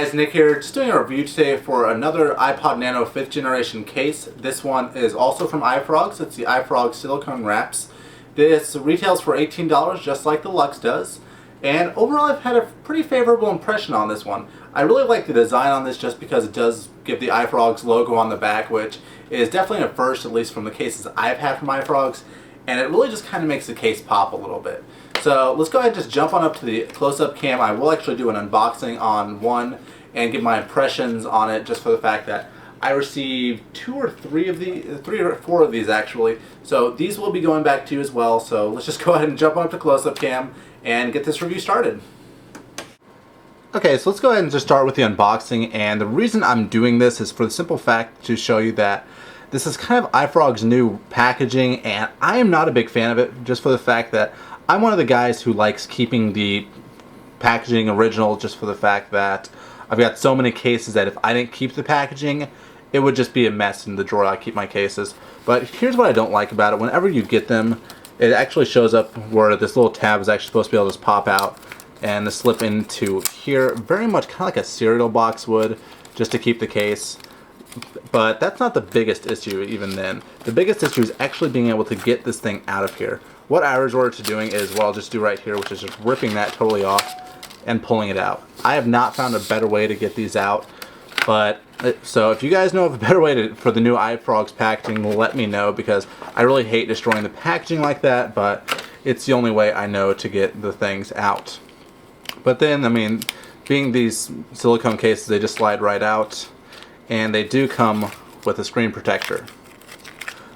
Guys, Nick here, just doing a review today for another iPod Nano 5th generation case. This one is also from iFrogz. It's the iFrogz silicone wraps. This retails for $18 just like the Lux does. And overall I've had a pretty favorable impression on this one. I really like the design on this just because it does give the iFrogz logo on the back, which is definitely a first, at least from the cases I've had from iFrogz. And it really just kind of makes the case pop a little bit. So let's go ahead and just jump on up to the close-up cam. I will actually do an unboxing on one and give my impressions on it, just for the fact that I received 3 or 4 of these actually. So these will be going back to you as well. So let's just go ahead and jump on up to close-up cam and get this review started. Okay, so let's go ahead and just start with the unboxing. And the reason I'm doing this is for the simple fact to show you that this is kind of iFrogz new packaging, and I am not a big fan of it, just for the fact that I'm one of the guys who likes keeping the packaging original, just for the fact that I've got so many cases that if I didn't keep the packaging, it would just be a mess in the drawer I keep my cases. But here's what I don't like about it. Whenever you get them, it actually shows up where this little tab is actually supposed to be able to just pop out and to slip into here, very much kind of like a cereal box would, just to keep the case. But that's not the biggest issue even then. The biggest issue is actually being able to get this thing out of here. What I resort to doing is what I'll just do right here, which is just ripping that totally off and pulling it out. I have not found a better way to get these out, but so if you guys know of a better way for the new iFrogz packaging, let me know, because I really hate destroying the packaging like that, but it's the only way I know to get the things out. But then, I mean, being these silicone cases, they just slide right out, and they do come with a screen protector.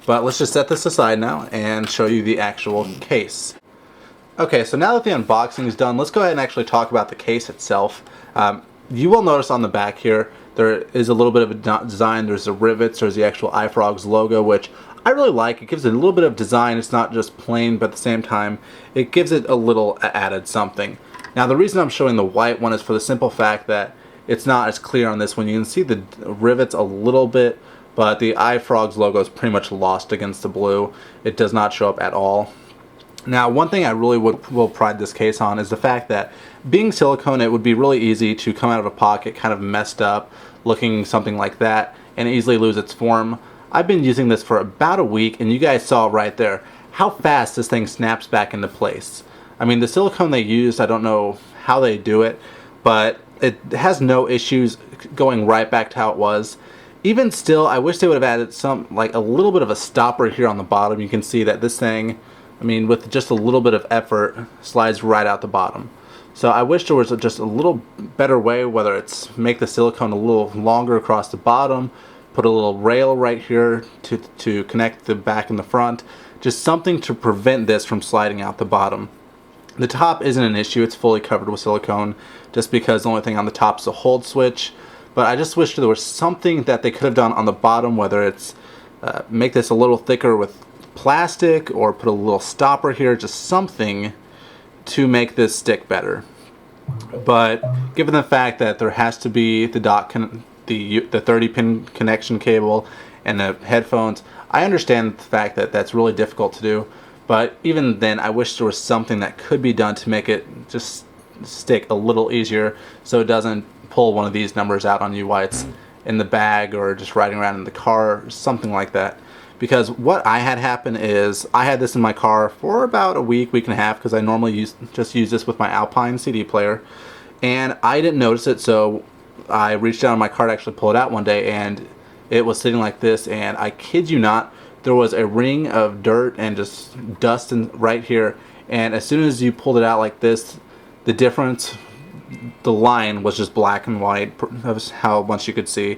But let's just set this aside now and show you the actual case. Okay, so now that the unboxing is done, let's go ahead and actually talk about the case itself. You will notice on the back here, there is a little bit of a design. There's the rivets, there's the actual iFrogz logo, which I really like. It gives it a little bit of design. It's not just plain, but at the same time, it gives it a little added something. Now, the reason I'm showing the white one is for the simple fact that it's not as clear on this one. You can see the rivets a little bit, but the iFrogz logo is pretty much lost against the blue. It does not show up at all. Now, one thing I really will pride this case on is the fact that being silicone, it would be really easy to come out of a pocket kind of messed up, looking something like that, and easily lose its form. I've been using this for about a week, and you guys saw right there how fast this thing snaps back into place. I mean, the silicone they used, I don't know how they do it, but it has no issues going right back to how it was. Even still, I wish they would have added a little bit of a stopper here on the bottom. You can see that this thing, I mean, with just a little bit of effort, slides right out the bottom. So I wish there was just a little better way, whether it's make the silicone a little longer across the bottom, put a little rail right here to connect the back and the front, just something to prevent this from sliding out the bottom. The top isn't an issue, it's fully covered with silicone, just because the only thing on the top is a hold switch. But I just wish there was something that they could have done on the bottom, whether it's make this a little thicker with plastic or put a little stopper here, just something to make this stick better. But given the fact that there has to be the 30-pin connection cable and the headphones, I understand the fact that that's really difficult to do. But even then, I wish there was something that could be done to make it just stick a little easier, so it doesn't pull one of these numbers out on you while it's in the bag or just riding around in the car or something like that. Because what I had happen is I had this in my car for about a week and a half, because I normally just use this with my Alpine CD player, and I didn't notice it, so I reached down in my car to actually pull it out one day, and it was sitting like this, and I kid you not, there was a ring of dirt and just dust right here, and as soon as you pulled it out like this, the difference, the line was just black and white. That was how much you could see.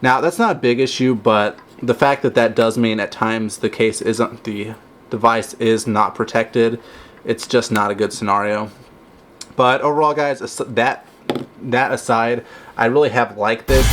Now, that's not a big issue, but the fact that that does mean at times the device is not protected, it's just not a good scenario. But overall, guys, that aside, I really have liked this.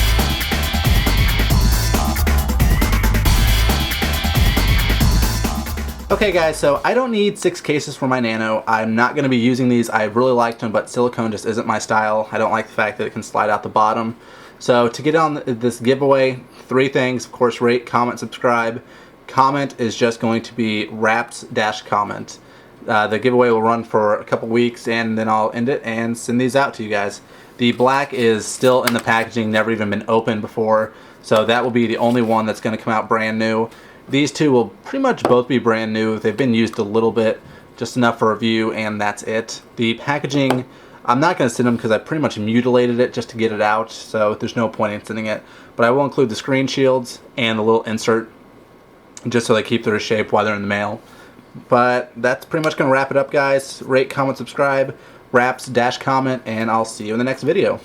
Okay guys, so I don't need 6 cases for my Nano. I'm not going to be using these. I really liked them, but silicone just isn't my style. I don't like the fact that it can slide out the bottom. So to get on this giveaway, 3 things. Of course, rate, comment, subscribe. Comment is just going to be wraps-comment. The giveaway will run for a couple weeks, and then I'll end it and send these out to you guys. The black is still in the packaging, never even been opened before, so that will be the only one that's going to come out brand new. These two will pretty much both be brand new. They've been used a little bit, just enough for review, and that's it. The packaging, I'm not going to send them because I pretty much mutilated it just to get it out, so there's no point in sending it. But I will include the screen shields and the little insert just so they keep their shape while they're in the mail. But that's pretty much going to wrap it up, guys. Rate, comment, subscribe, raps, dash comment, and I'll see you in the next video.